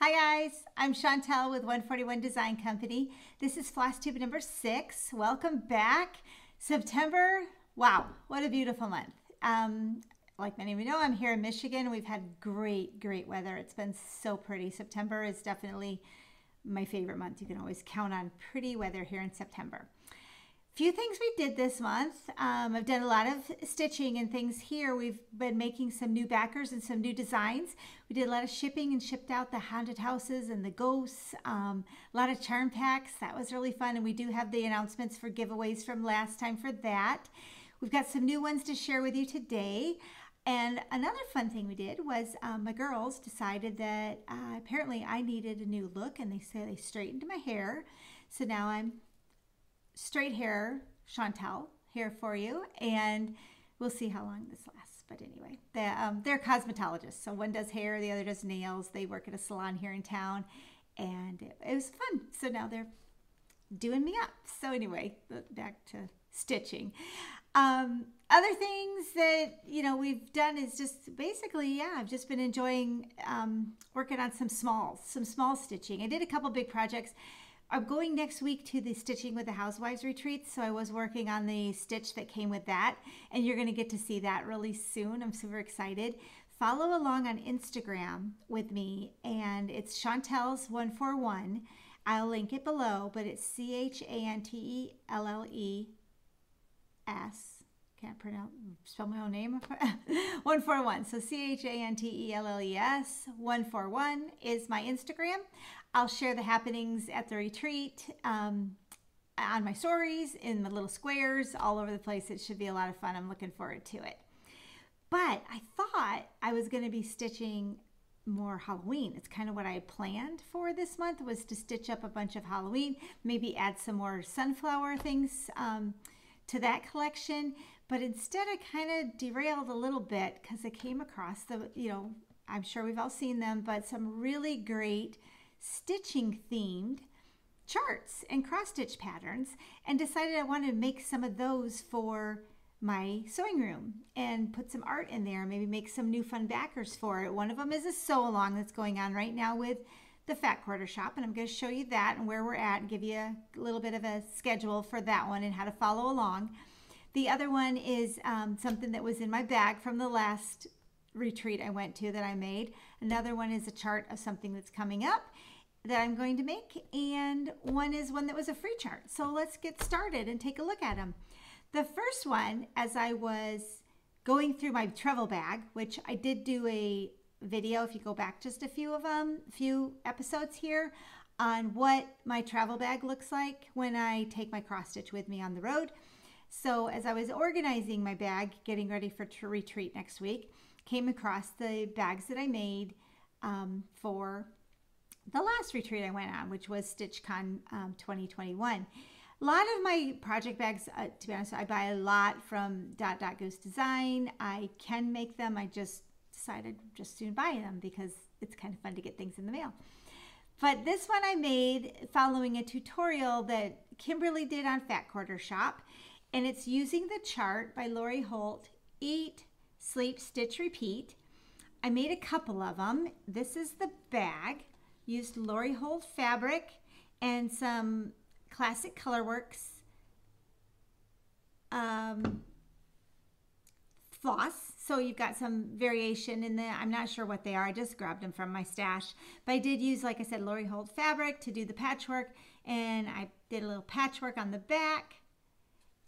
Hi guys, I'm Chantel with 141 Design Company. This is Flosstube number 6. Welcome back. September, wow, what a beautiful month. Like many of you know, I'm here in Michigan. We've had great weather. It's been so pretty. September is definitely my favorite month. You can always count on pretty weather here in September. Few things we did this month. I've done a lot of stitching and things here. We've been making some new backers and some new designs. We did a lot of shipping and shipped out the haunted houses and the ghosts, a lot of charm packs. That was really fun, and we do have the announcements for giveaways from last time for that. We've got some new ones to share with you today. And another fun thing we did was my girls decided that apparently I needed a new look, and they said they straightened my hair. So now I'm straight hair Chantel here for you, and we'll see how long this lasts. But anyway, they're cosmetologists, so one does hair, the other does nails. They work at a salon here in town, and it was fun. So now they're doing me up. So anyway, back to stitching. Other things that we've done is just basically, I've just been enjoying working on some small stitching. I did a couple big projects. I'm going next week to the Stitching with the Housewives retreat, so I was working on the stitch that came with that, and you're going to get to see that really soon. I'm super excited. Follow along on Instagram with me, and it's Chantel's 141. I'll link it below, but it's Chantelles. Can't spell my own name. 141. So Chantelles 141 is my Instagram. I'll share the happenings at the retreat on my stories, in the little squares, all over the place. It should be a lot of fun. I'm looking forward to it. But I thought I was going to be stitching more Halloween. It's kind of what I had planned for this month, was to stitch up a bunch of Halloween, maybe add some more sunflower things to that collection. But instead I kind of derailed a little bit because I came across I'm sure we've all seen them, but some really great stitching themed charts and cross stitch patterns, and decided I wanted to make some of those for my sewing room and put some art in there, maybe make some new fun backers for it. One of them is a sew along that's going on right now with the Fat Quarter Shop, and I'm going to show you that and where we're at and give you a little bit of a schedule for that one and how to follow along. The other one is something that was in my bag from the last retreat I went to that I made. Another one is a chart of something that's coming up that I'm going to make, and one is one that was a free chart. So let's get started and take a look at them. The first one, as I was going through my travel bag, which I did do a video, if you go back just a few episodes here, on what my travel bag looks like when I take my cross stitch with me on the road. So as I was organizing my bag, getting ready for retreat next week, came across the bags that I made for the last retreat I went on, which was StitchCon 2021. A lot of my project bags, to be honest, I buy a lot from Goose Design. I can make them. I just decided just soon buy them because it's kind of fun to get things in the mail. But this one I made following a tutorial that Kimberly did on Fat Quarter Shop, and it's using the chart by Lori Holt, Eat, Sleep, Stitch, Repeat. I made a couple of them. This is the bag. Used Lori Holt fabric and some classic Colorworks floss. So you've got some variation in there. I'm not sure what they are. I just grabbed them from my stash. But I did use, like I said, Lori Holt fabric to do the patchwork. And I did a little patchwork on the back.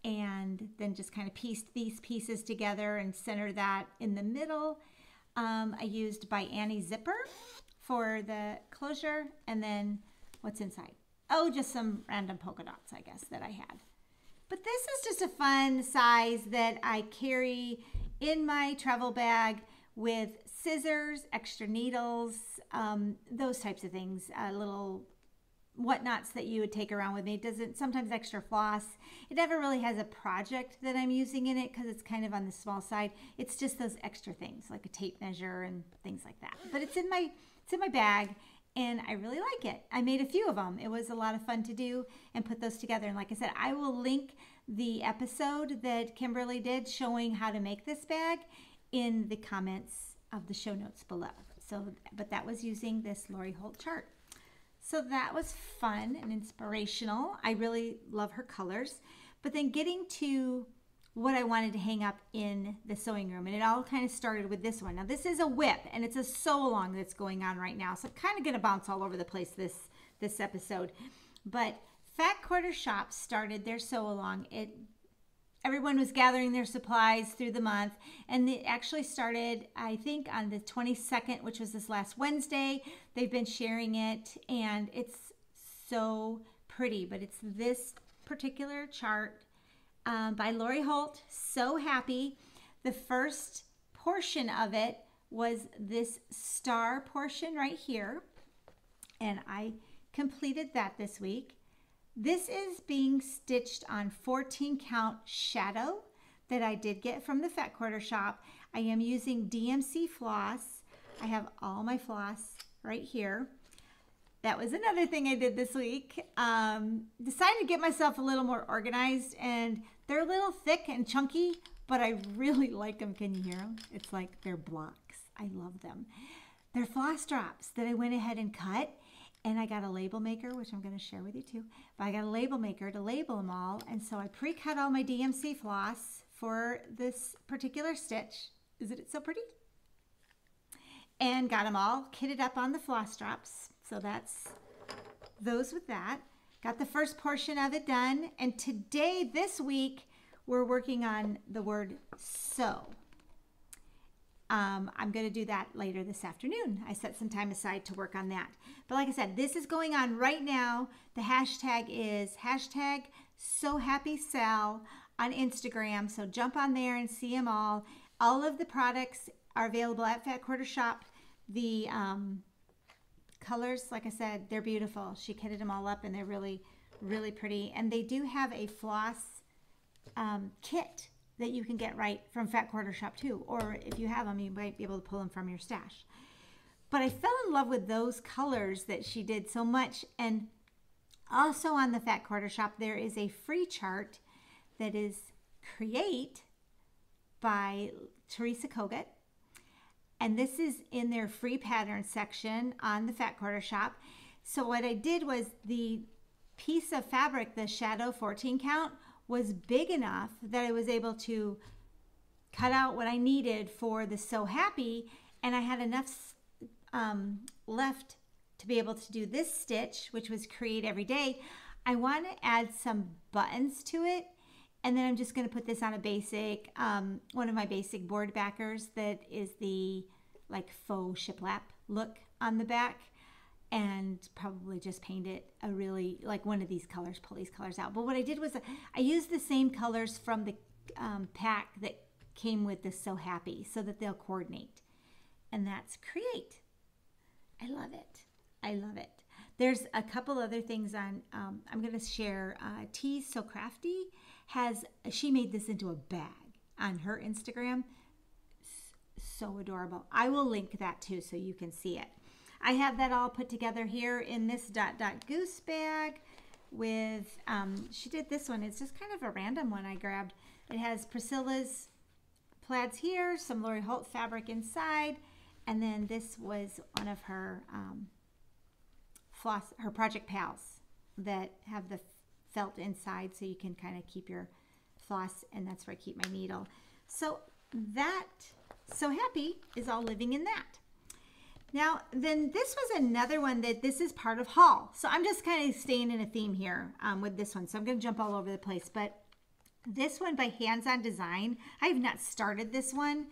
And then just kind of pieced these pieces together and centered that in the middle. I used By Annie zipper for the closure, and then what's inside? Oh, just some random polka dots, I guess, that I had. But this is just a fun size that I carry in my travel bag with scissors, extra needles, those types of things, little whatnots that you would take around with me. It doesn't, sometimes extra floss. It never really has a project that I'm using in it because it's kind of on the small side. It's just those extra things like a tape measure and things like that. But it's in my bag, and I really like it. I made a few of them. It was a lot of fun to do and put those together. And like I said, I will link the episode that Kimberly did showing how to make this bag in the comments of the show notes below. So, but that was using this Lori Holt chart. So that was fun and inspirational. I really love her colors. But then getting to what I wanted to hang up in the sewing room, and it all kind of started with this one. Now this is a whip, and it's a sew along that's going on right now. So I'm kind of going to bounce all over the place this episode. But Fat Quarter Shop started their sew along. Everyone was gathering their supplies through the month, and it actually started, I think, on the 22nd, which was this last Wednesday. They've been sharing it, and it's so pretty. But it's this particular chart by Lori Holt, So Happy. The first portion of it was this star portion right here, and I completed that this week. This is being stitched on 14 count shadow that I did get from the Fat Quarter Shop. I am using DMC floss. I have all my floss right here. That was another thing I did this week. Decided to get myself a little more organized, and they're a little thick and chunky, but I really like them. Can you hear them? It's like they're blocks. I love them. They're floss drops that I went ahead and cut. And I got a label maker, which I'm going to share with you too. But I got a label maker to label them all. And so I pre-cut all my DMC floss for this particular stitch. Isn't it so pretty? And got them all kitted up on the floss drops. So that's those with that. Got the first portion of it done. And today, this week, we're working on the word sew. I'm going to do that later this afternoon. I set some time aside to work on that. But like I said, this is going on right now. The hashtag is hashtag SewHappySal on Instagram. So jump on there and see them all. All of the products are available at Fat Quarter Shop. The colors, like I said, they're beautiful. She kitted them all up, and they're really, really pretty. And they do have a floss kit that you can get right from Fat Quarter Shop too. Or if you have them, you might be able to pull them from your stash. But I fell in love with those colors that she did so much. And also on the Fat Quarter Shop, there is a free chart that is Create by Teresa Kogut. And this is in their free pattern section on the Fat Quarter Shop. So what I did was the piece of fabric, the shadow 14 count, was big enough that I was able to cut out what I needed for the So Happy, and I had enough left to be able to do this stitch, which was Create Every Day. I want to add some buttons to it, and then I'm just going to put this on a basic, one of my basic board backers that is the like faux shiplap look on the back, and probably just paint it a really, like one of these colors, pull these colors out. But what I did was I used the same colors from the pack that came with the So Happy so that they'll coordinate. And that's Create. I love it. I love it. There's a couple other things on, I'm going to share, Tease So Crafty she made this into a bag on her Instagram. So adorable. I will link that too so you can see it. I have that all put together here in this Dot Dot Goose bag with, she did this one. It's just kind of a random one I grabbed. It has Priscilla's plaids here, some Lori Holt fabric inside, and then this was one of her her Project Pals that have the felt inside so you can kind of keep your floss, and that's where I keep my needle. So that So Happy is all living in that. Now, then this was another one that this is part of haul. So I'm just kind of staying in a theme here with this one. So I'm going to jump all over the place. But this one by Hands On Design, I have not started this one,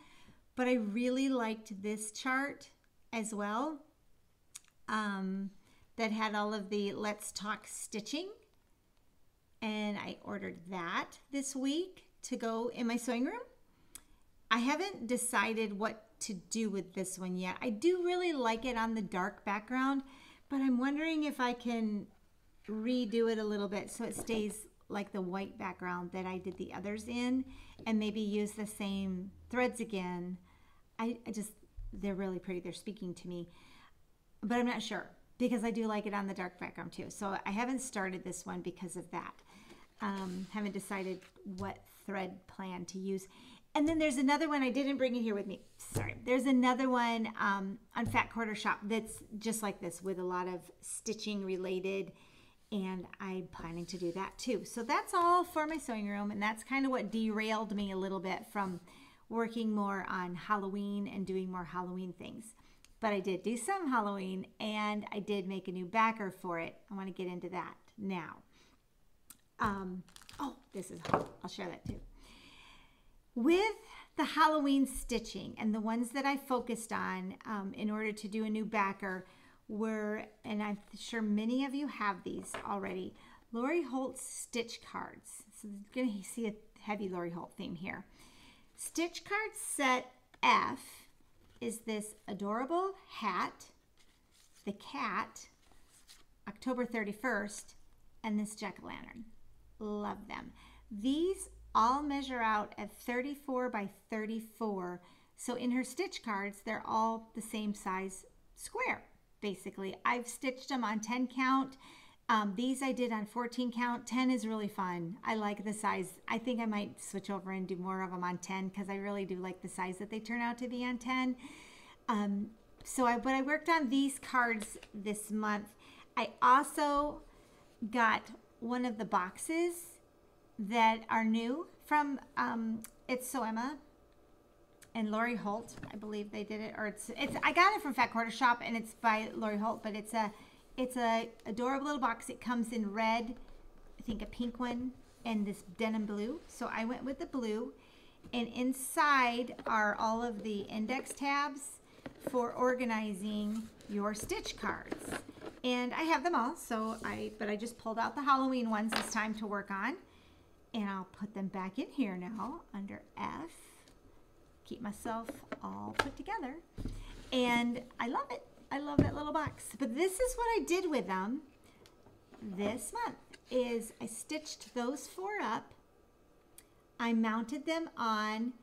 but I really liked this chart as well. That had all of the Let's Talk stitching. And I ordered that this week to go in my sewing room. I haven't decided what to do with this one yet. I do really like it on the dark background, but I'm wondering if I can redo it a little bit so it stays like the white background that I did the others in, and maybe use the same threads again. They're really pretty. They're speaking to me, but I'm not sure because I do like it on the dark background too. So I haven't started this one because of that. Haven't decided what thread plan to use. And then there's another one, I didn't bring it here with me. Sorry. There's another one on Fat Quarter Shop that's just like this with a lot of stitching related. And I'm planning to do that too. So that's all for my sewing room. And that's kind of what derailed me a little bit from working more on Halloween and doing more Halloween things. But I did do some Halloween and I did make a new backer for it. I want to get into that now. Oh, this is hot. I'll share that too. With the Halloween stitching and the ones that I focused on in order to do a new backer were, and I'm sure many of you have these already, Lori Holt stitch cards. So you're going to see a heavy Lori Holt theme here. Stitch card set F is this adorable hat, the cat, October 31st, and this jack-o'-lantern. Love them. These all measure out at 34 by 34. So in her stitch cards, they're all the same size square, basically. I've stitched them on 10 count. These I did on 14 count. 10 is really fun. I like the size. I think I might switch over and do more of them on 10 because I really do like the size that they turn out to be on 10. But I worked on these cards this month. I also got one of the boxes that are new from It's So Emma and Lori Holt. I believe they did it, or it's I got it from Fat Quarter Shop and it's by Lori Holt, but it's a adorable little box. It comes in red, I think a pink one, and this denim blue. So I went with the blue, and inside are all of the index tabs for organizing your stitch cards. And I have them all, but I just pulled out the Halloween ones this time to work on. And I'll put them back in here now under F. Keep myself all put together. And I love it. I love that little box. But this is what I did with them this month, is I stitched those 4 up. I mounted them on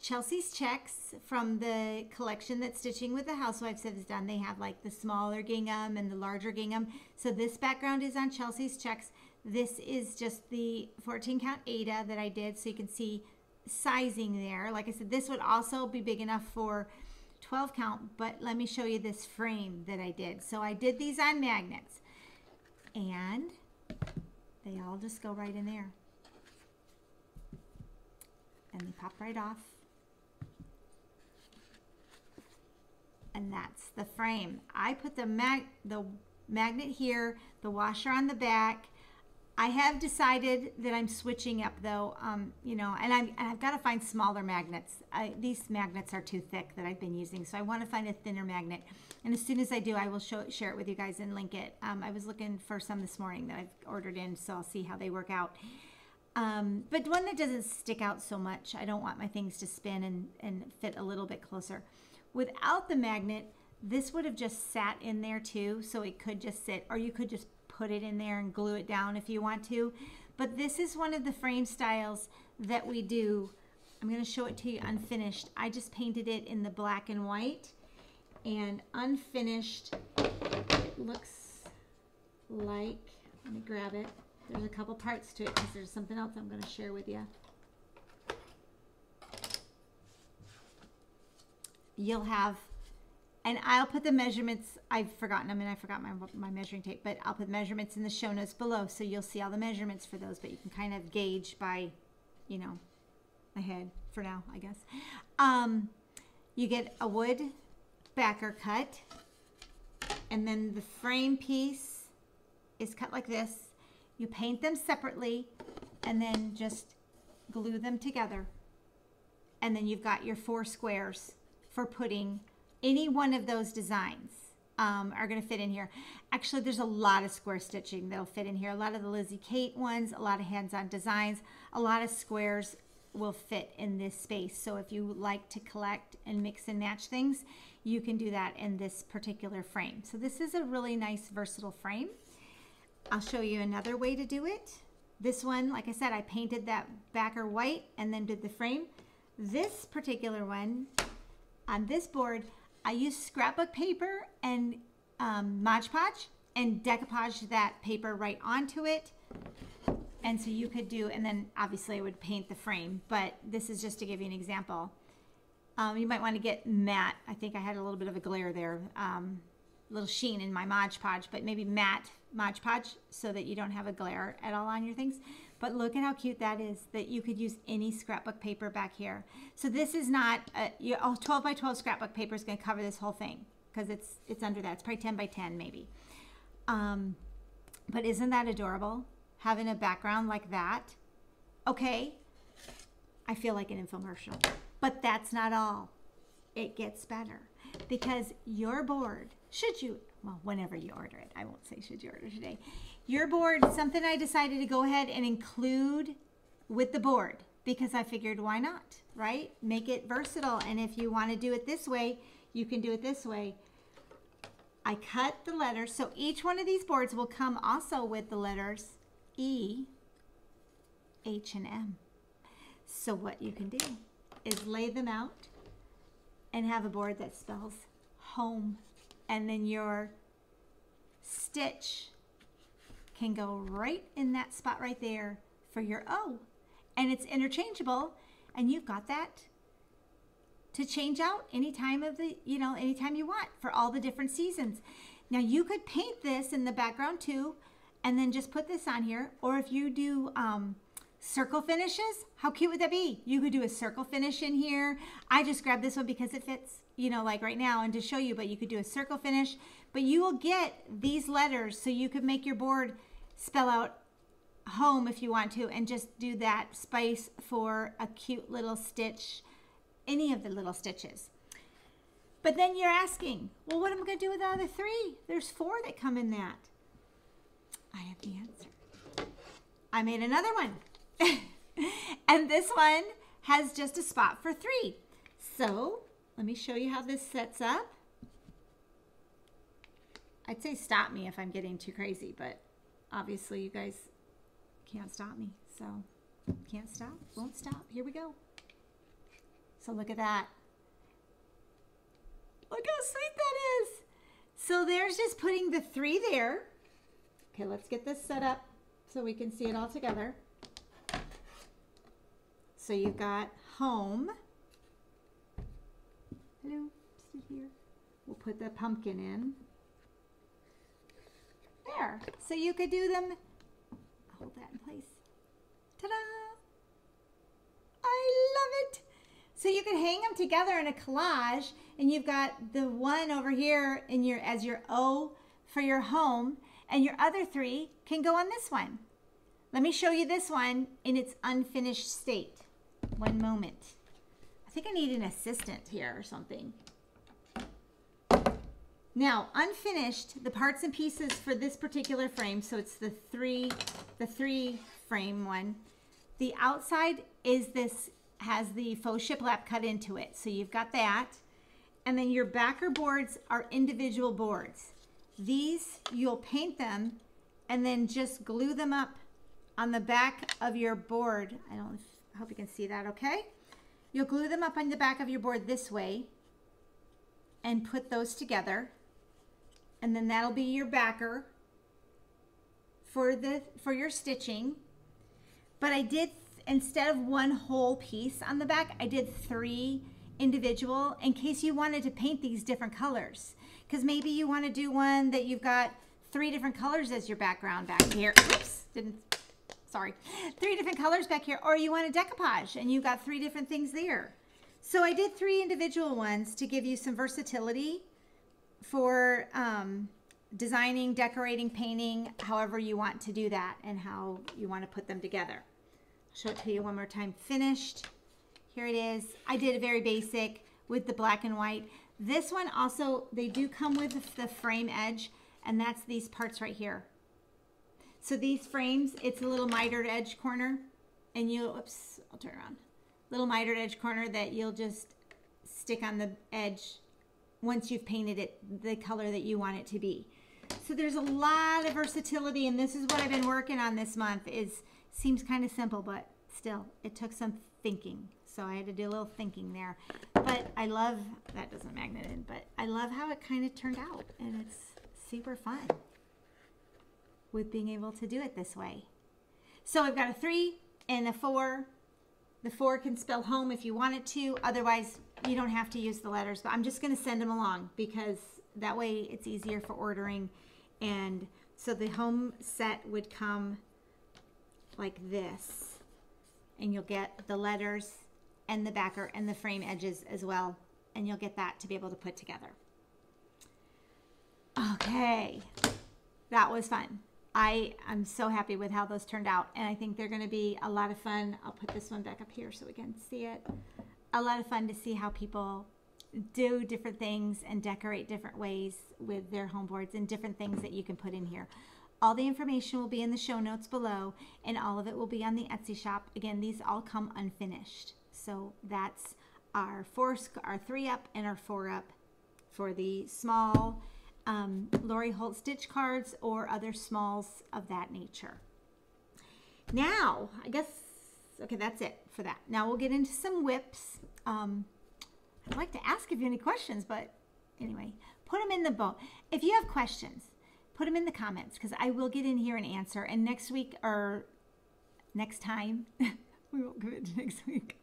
Chelsea's checks from the collection that Stitching with the Housewives has done. They have like the smaller gingham and the larger gingham. So this background is on Chelsea's checks. This is just the 14 count Ada that I did, so you can see sizing there. Like I said, this would also be big enough for 12 count, but let me show you this frame that I did. So I did these on magnets, and they all just go right in there. And they pop right off. And that's the frame. I put the magnet here, the washer on the back. I have decided that I'm switching up though, you know, and I've got to find smaller magnets. These magnets are too thick that I've been using, so I want to find a thinner magnet. And as soon as I do, I will share it with you guys and link it. I was looking for some this morning that I've ordered in, so I'll see how they work out. But one that doesn't stick out so much. I don't want my things to spin and fit a little bit closer. Without the magnet, this would have just sat in there too, so it could just sit, or you could just put it in there and glue it down if you want to. But this is one of the frame styles that we do. I'm going to show it to you unfinished. I just painted it in the black and white, and unfinished looks like, let me grab it. There's a couple parts to it because there's something else I'm going to share with you. You'll have, and I'll put the measurements, I've forgotten them and I forgot my measuring tape, but I'll put measurements in the show notes below, so you'll see all the measurements for those, but you can kind of gauge by, you know, my head for now, I guess. You get a wood backer cut, and then the frame piece is cut like this. You paint them separately and then just glue them together. And then you've got your 4 squares for putting any one of those designs are going to fit in here. Actually, there's a lot of square stitching that'll fit in here. A lot of the Lizzie Kate ones, a lot of hands-on designs, a lot of squares will fit in this space. So if you like to collect and mix and match things, you can do that in this particular frame. So this is a really nice versatile frame. I'll show you another way to do it. This one, like I said, I painted that backer white and then did the frame. This particular one, on this board, I used scrapbook paper and Mod Podge and decoupage that paper right onto it. And so you could do, and then obviously I would paint the frame, but this is just to give you an example. You might want to get matte. I think I had a little bit of a glare there, little sheen in my Mod Podge, but maybe matte Mod Podge so that you don't have a glare at all on your things. But look at how cute that is, that you could use any scrapbook paper back here. So this is not, 12 by 12 scrapbook paper is going to cover this whole thing because it's under that. It's probably 10 by 10 maybe. But isn't that adorable? Having a background like that. Okay, I feel like an infomercial. But that's not all. It gets better because your board, whenever you order it, I won't say should you order today. Your board, something I decided to go ahead and include with the board because I figured why not, right? Make it versatile. And if you want to do it this way, you can do it this way. I cut the letters. So each one of these boards will come also with the letters E, H, and M. So what you can do is lay them out and have a board that spells home. And then your stitch can go right in that spot right there for your O. And it's interchangeable, and you've got that to change out any time of the, anytime you want for all the different seasons. Now you could paint this in the background too, and then just put this on here. Or if you do circle finishes, how cute would that be? You could do a circle finish in here. I just grabbed this one because it fits, like right now and to show you, but you could do a circle finish. But you will get these letters so you could make your board spell out home if you want to, and just do that space for a cute little stitch, any of the little stitches. But then you're asking, well, what am I going to do with the other 3? There's 4 that come in that. I have the answer. I made another one. And this one has just a spot for 3. So let me show you how this sets up. I'd say stop me if I'm getting too crazy, but obviously you guys can't stop me. So can't stop, won't stop. Here we go. So look at that. Look how sweet that is. So there's just putting the 3 there. Okay, let's get this set up so we can see it all together. So you've got home. Hello, sit here. We'll put the pumpkin in. There. So you could do them. Hold that in place. Ta-da! I love it. So you can hang them together in a collage, and you've got the one over here in as your O for your home, and your other 3 can go on this one. Let me show you this one in its unfinished state. One moment. I think I need an assistant here or something. Now, unfinished, the parts and pieces for this particular frame, so it's the three frame one. The outside has the faux shiplap cut into it, so you've got that. And then your backer boards are individual boards. These, you'll paint them and then just glue them up on the back of your board. I hope you can see that okay. You'll glue them up on the back of your board this way and put those together. And then that'll be your backer for your stitching. But I did, instead of one whole piece on the back, I did 3 individual in case you wanted to paint these different colors. Because maybe you want to do one that you've got 3 different colors as your background back here. Oops, sorry. 3 different colors back here. Or you want a decoupage and you've got 3 different things there. So I did 3 individual ones to give you some versatility for designing, decorating, painting, however you want to do that and how you want to put them together. I'll show it to you one more time. Finished. Here it is. I did a very basic with the black and white. This one also, they do come with the frame edge, and that's these parts right here. So these frames, it's a little mitered edge corner, and oops, I'll turn around. Little mitered edge corner that you'll just stick on the edge once you've painted it the color that you want it to be. So there's a lot of versatility, and this is what I've been working on this month. Seems kind of simple, but still, it took some thinking. So I had to do a little thinking there. But I love, that doesn't magnet in, but I love how it kind of turned out, and it's super fun with being able to do it this way. So we've got a 3 and a 4. The 4 can spell home if you want it to. Otherwise, you don't have to use the letters. But I'm just going to send them along because that way it's easier for ordering. And so the home set would come like this. And you'll get the letters and the backer and the frame edges as well. And you'll get that to be able to put together. Okay. That was fun. I'm so happy with how those turned out, and I think they're going to be a lot of fun. I'll put this one back up here so we can see it. A lot of fun to see how people do different things and decorate different ways with their home boards and different things that you can put in here. All the information will be in the show notes below, and all of it will be on the Etsy shop. Again, these all come unfinished. So that's our 3-up and our 4-up for the small Lori Holt stitch cards or other smalls of that nature. Now, I guess, okay, that's it for that. Now we'll get into some whips. I'd like to ask if you have any questions, but anyway, put them in the boat. If you have questions, put them in the comments because I will get in here and answer. And next week or next time, we won't give it to next week.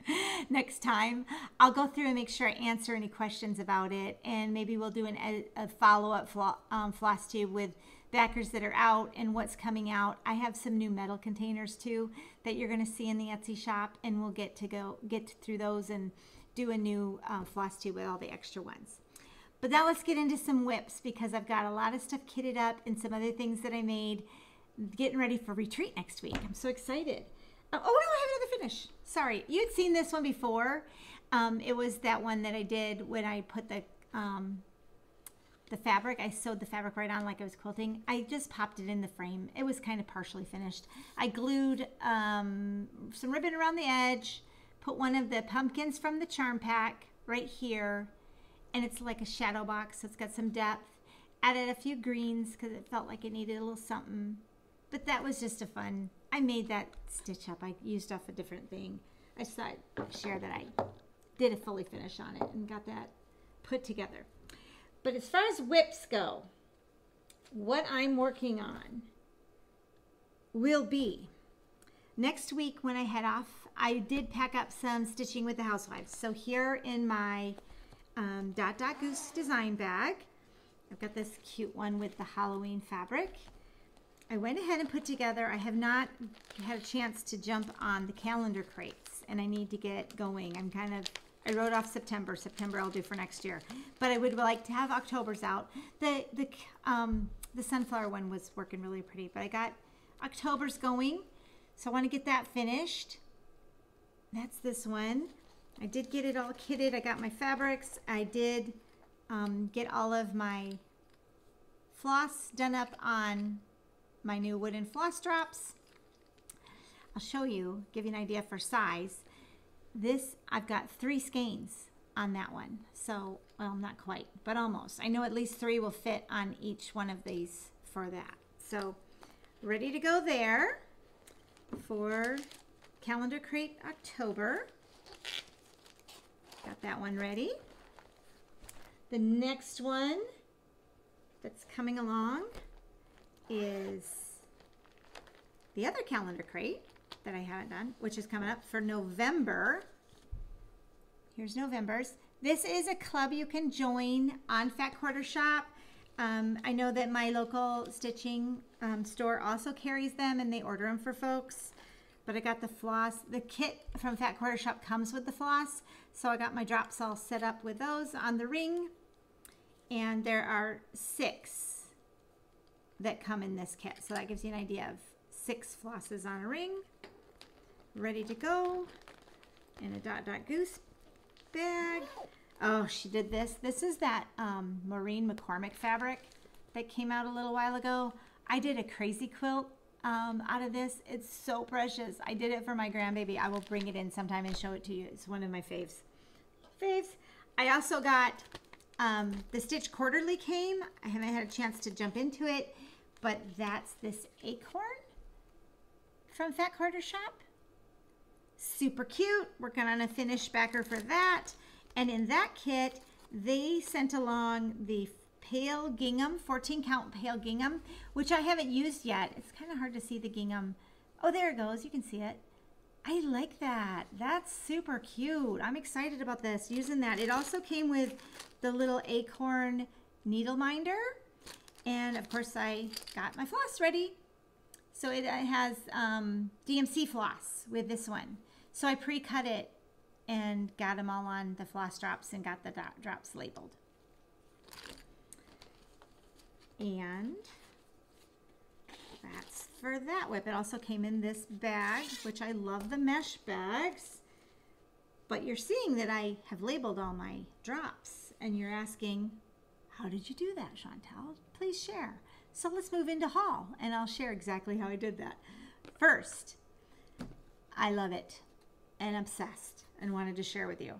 Next time, I'll go through and make sure I answer any questions about it. And maybe we'll do a follow-up Flosstube with backers that are out and what's coming out. I have some new metal containers too that you're going to see in the Etsy shop. And we'll get through those and do a new Flosstube with all the extra ones. But now let's get into some whips because I've got a lot of stuff kitted up and some other things that I made getting ready for retreat next week. I'm so excited. Oh, no, I have another finish. Sorry. You'd seen this one before. It was that one that I did when I put the fabric. I sewed the fabric right on like I was quilting. I just popped it in the frame. It was kind of partially finished. I glued some ribbon around the edge, put one of the pumpkins from the charm pack right here, and it's like a shadow box, so it's got some depth. Added a few greens because it felt like it needed a little something. But that was just a fun, I made that stitch up. I used off a different thing. I just thought I'd share that I did a fully finish on it and got that put together. But as far as whips go, what I'm working on will be next week when I head off. I did pack up some stitching with the housewives. So here in my Goose design bag, I've got this cute one with the Halloween fabric. I went ahead and put together, I have not had a chance to jump on the calendar crates, and I need to get going. I wrote off September. September I'll do for next year. But I would like to have October's out. The sunflower one was working really pretty, but I got October's going, so I want to get that finished. That's this one. I did get it all kitted. I got my fabrics. I did get all of my floss done up on my new wooden floss drops. I'll show you, give you an idea for size. This, I've got 3 skeins on that one. So, well, not quite, but almost. I know at least 3 will fit on each one of these for that. So, ready to go there for Calendar Crate October. Got that one ready. The next one that's coming along is the other calendar crate that I haven't done, which is coming up for November. Here's November's. This is a club you can join on Fat Quarter Shop. I know that my local stitching store also carries them and they order them for folks. But I got the floss. The kit from Fat Quarter Shop comes with the floss. So I got my drops all set up with those on the ring. And there are 6 that come in this kit. So that gives you an idea of 6 flosses on a ring. Ready to go. In a Goose bag. Oh, she did this. This is that Maureen McCormick fabric that came out a little while ago. I did a crazy quilt out of this. It's so precious. I did it for my grandbaby. I will bring it in sometime and show it to you. It's one of my faves. I also got the Stitch Quarterly came. I haven't had a chance to jump into it, but that's this acorn from Fat Quarter Shop. Super cute. Working on a finished backer for that. And in that kit, they sent along the pale gingham, 14 count pale gingham, which I haven't used yet. It's kind of hard to see the gingham Oh, there it goes. You can see it. I like that. That's super cute. I'm excited about this, using that. It also came with the little acorn needle minder. And of course I got my floss ready. So it has DMC floss with this one. So I pre-cut it and got them all on the floss drops and got the drops labeled. And that's for that whip. It also came in this bag, which I love the mesh bags. But you're seeing that I have labeled all my drops, and you're asking, how did you do that, Chantel? Please share. So let's move into haul, and I'll share exactly how I did that. First, I love it and obsessed and wanted to share with you.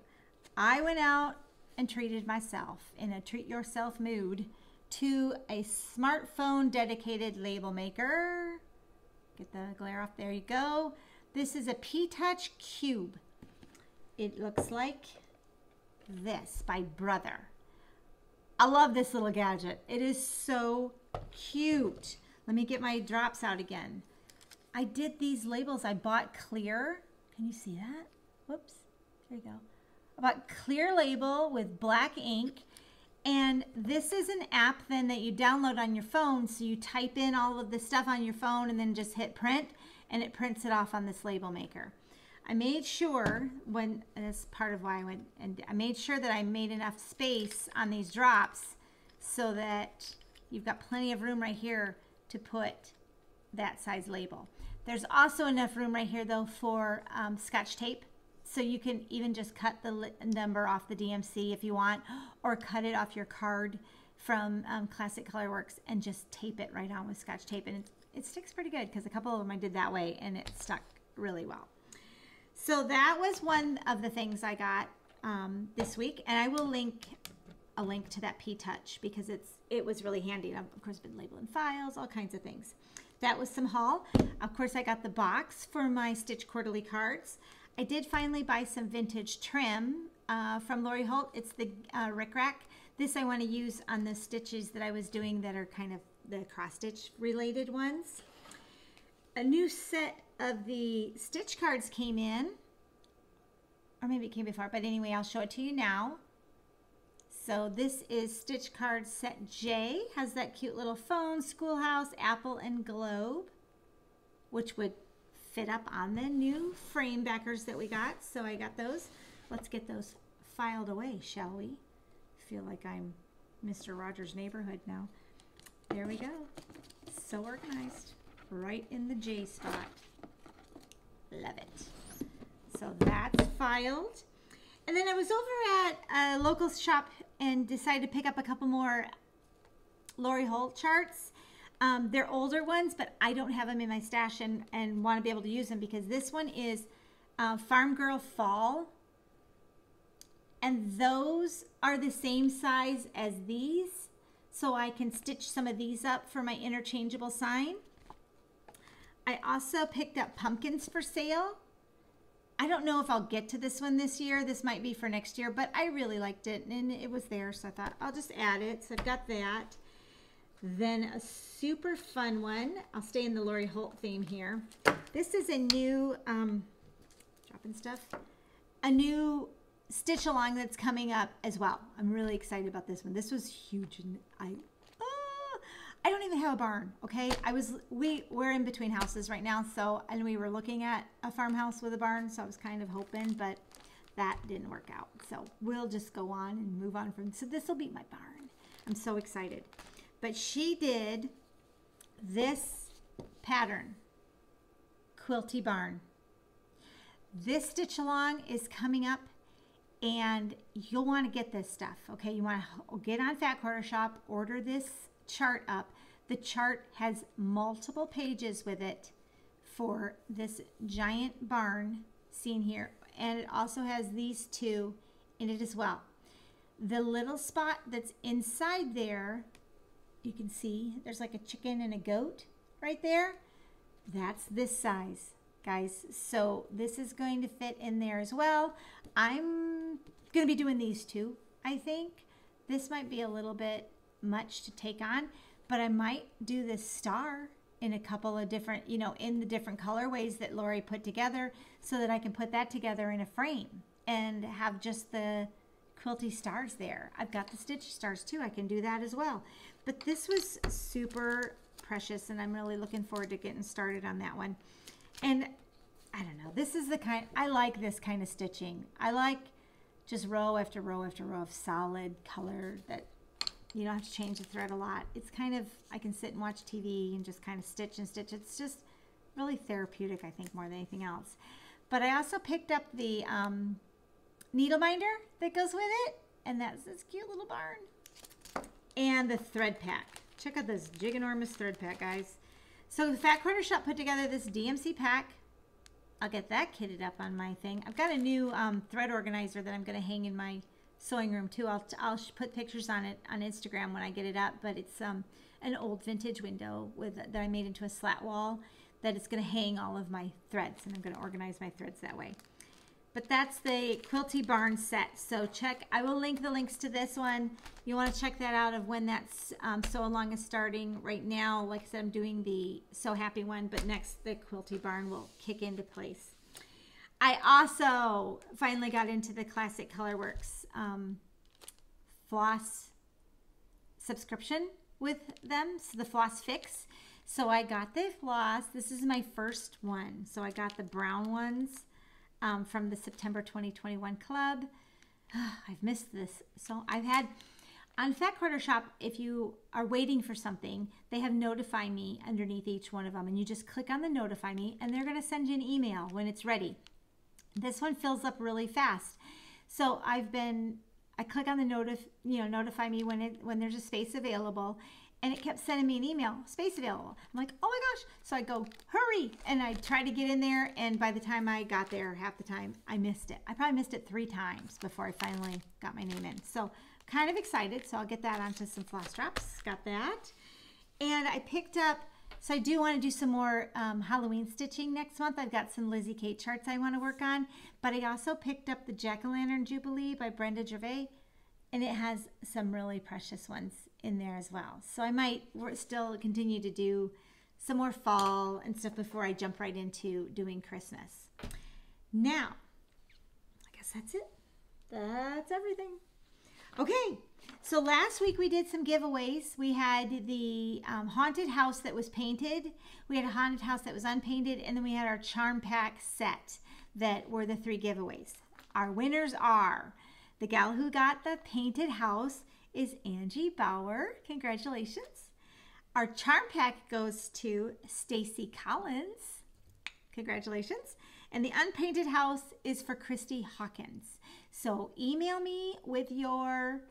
I went out and treated myself in a treat yourself mood to a smartphone dedicated label maker. Get the glare off. There you go. This is a P-Touch Cube. It looks like this by Brother. I love this little gadget. It is so cute. Let me get my drops out again. I did these labels. I bought clear. Can you see that? Whoops. There you go. I bought clear label with black ink. And this is an app then that you download on your phone. So you type in all of the stuff on your phone and then just hit print, and it prints it off on this label maker. I made sure, and that's part of why I went, and I made sure that I made enough space on these drops so that you've got plenty of room right here to put that size label. There's also enough room right here though for Scotch tape. So you can even just cut the number off the DMC if you want, or cut it off your card from Classic Colorworks and just tape it right on with Scotch tape. And it sticks pretty good, because a couple of them I did that way and it stuck really well. So that was one of the things I got this week, and I will link a link to that P-Touch because it was really handy. I've of course been labeling files, all kinds of things. That was some haul. Of course, I got the box for my Stitch Quarterly cards. I did finally buy some vintage trim from Lori Holt. It's the Rick Rack. This I want to use on the stitches that I was doing that are kind of the cross stitch related ones. A new set of the stitch cards came in, or maybe it came before, but anyway, I'll show it to you now. So this is Stitch Card Set J, has that cute little phone, schoolhouse, apple, and globe, which would fit up on the new frame backers that we got. So I got those. Let's get those filed away, shall we? Feel like I'm Mr. Rogers' Neighborhood now. There we go. So organized. Right in the J spot. Love it. So that's filed. And then I was over at a local shop and decided to pick up a couple more Lori Holt charts. They're older ones, but I don't have them in my stash and want to be able to use them, because this one is Farm Girl Fall. And those are the same size as these. So I can stitch some of these up for my interchangeable sign. I also picked up pumpkins for sale. I don't know if I'll get to this one this year. This might be for next year, but I really liked it and it was there, so I thought I'll just add it. So I've got that. Then a super fun one. I'll stay in the Lori Holt theme here. This is a new, dropping stuff, a new stitch along that's coming up as well. I'm really excited about this one. This was huge, and I don't even have a barn, okay? We're in between houses right now, so, and we were looking at a farmhouse with a barn, so I was kind of hoping, but that didn't work out. So we'll just go on and move on from, so this will be my barn. I'm so excited. But she did this pattern, Quilty Barn. This stitch along is coming up, and you'll want to get this stuff, okay? You want to get on Fat Quarter Shop, order this chart up. The chart has multiple pages with it for this giant barn seen here, and it also has these two in it as well. The little spot that's inside there, you can see there's like a chicken and a goat right there. That's this size, guys. So this is going to fit in there as well. I'm going to be doing these two, I think. This might be a little bit much to take on, but I might do this star in a couple of different, you know, in the different colorways that Lori put together, so that I can put that together in a frame and have just the quilty stars there. I've got the stitch stars too. I can do that as well. But this was super precious, and I'm really looking forward to getting started on that one. And I don't know, this is the kind, I like this kind of stitching. I like just row after row after row of solid color that you don't have to change the thread a lot. It's kind of, I can sit and watch TV and just kind of stitch and stitch. It's just really therapeutic, I think, more than anything else. But I also picked up the needle minder that goes with it, and that's this cute little barn. And the thread pack. Check out this giganormous thread pack, guys. So the Fat Quarter Shop put together this DMC pack. I'll get that kitted up on my thing. I've got a new thread organizer that I'm going to hang in my sewing room too. I'll put pictures on it on Instagram when I get it up, but it's an old vintage window that I made into a slat wall that it's going to hang all of my threads, and I'm going to organize my threads that way. But that's the Quilty Barn set. So check, I will link the links to this one. You want to check that out of when that's Sew Along is starting. Right now, like I said, I'm doing the So Happy one, but next the Quilty Barn will kick into place. I also finally got into the Classic Colorworks floss subscription with them, so the Floss Fix. So I got the floss. This is my first one. So I got the brown ones from the September 2021 club. I've missed this. So I've had, on Fat Quarter Shop, if you are waiting for something, they have Notify Me underneath each one of them. And you just click on the Notify Me, and they're going to send you an email when it's ready. This one fills up really fast. So I click on the Notify Me when there's a space available, and it kept sending me an email, space available. I'm like, oh my gosh. So I go, hurry. And I try to get in there. And by the time I got there, half the time, I missed it. I probably missed it 3 times before I finally got my name in. So kind of excited. So I'll get that onto some floss drops. Got that. And I picked up, so I do want to do some more Halloween stitching next month. I've got some Lizzie Kate charts I want to work on. But I also picked up the Jack-O-Lantern Jubilee by Brenda Gervais. And it has some really precious ones in there as well. So I might still continue to do some more fall and stuff before I jump right into doing Christmas. Now, I guess that's it. That's everything. Okay, so last week we did some giveaways. We had the haunted house that was painted. We had a haunted house that was unpainted. And then we had our charm pack set that were the 3 giveaways. Our winners are, the gal who got the painted house is Angie Bauer. Congratulations. Our charm pack goes to Stacy Collins. Congratulations. And the unpainted house is for Christy Hawkins. So email me with your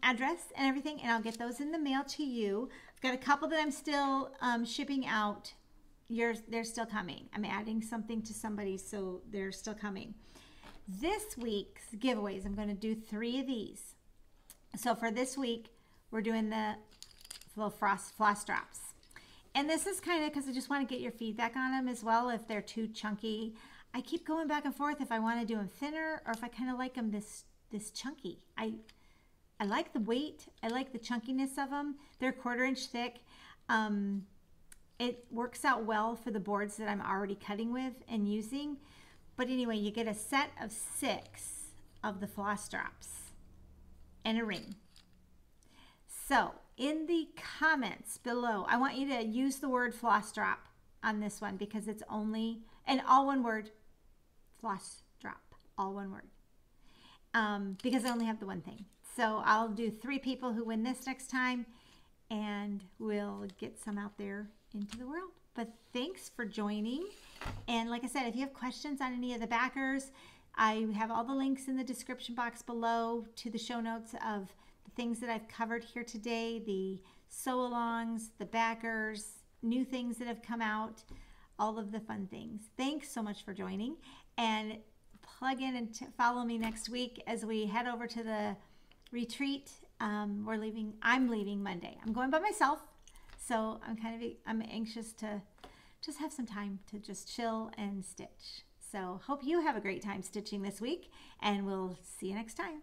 address and everything, and I'll get those in the mail to you. I've got a couple that I'm still shipping out. They're still coming. I'm adding something to somebody, so they're still coming. This week's giveaways, I'm going to do 3 of these. So for this week, we're doing the little floss drops. And this is kind of because I just want to get your feedback on them as well if they're too chunky. I keep going back and forth if I want to do them thinner or if I kind of like them this chunky. I like the weight. I like the chunkiness of them. They're 1/4 inch thick. It works out well for the boards that I'm already cutting with and using. But anyway, you get a set of 6 of the floss drops and a ring. So in the comments below, I want you to use the word floss drop on this one because it's only, and all one word, floss drop, all one word. Because I only have the one thing. So I'll do 3 people who win this next time, and we'll get some out there into the world. But thanks for joining. And like I said, if you have questions on any of the backers, I have all the links in the description box below to the show notes of the things that I've covered here today, the sew-alongs, the backers, new things that have come out, all of the fun things. Thanks so much for joining, and plug in and follow me next week as we head over to the retreat. I'm leaving Monday. I'm going by myself, so I'm anxious to just have some time to just chill and stitch. So hope you have a great time stitching this week, and we'll see you next time.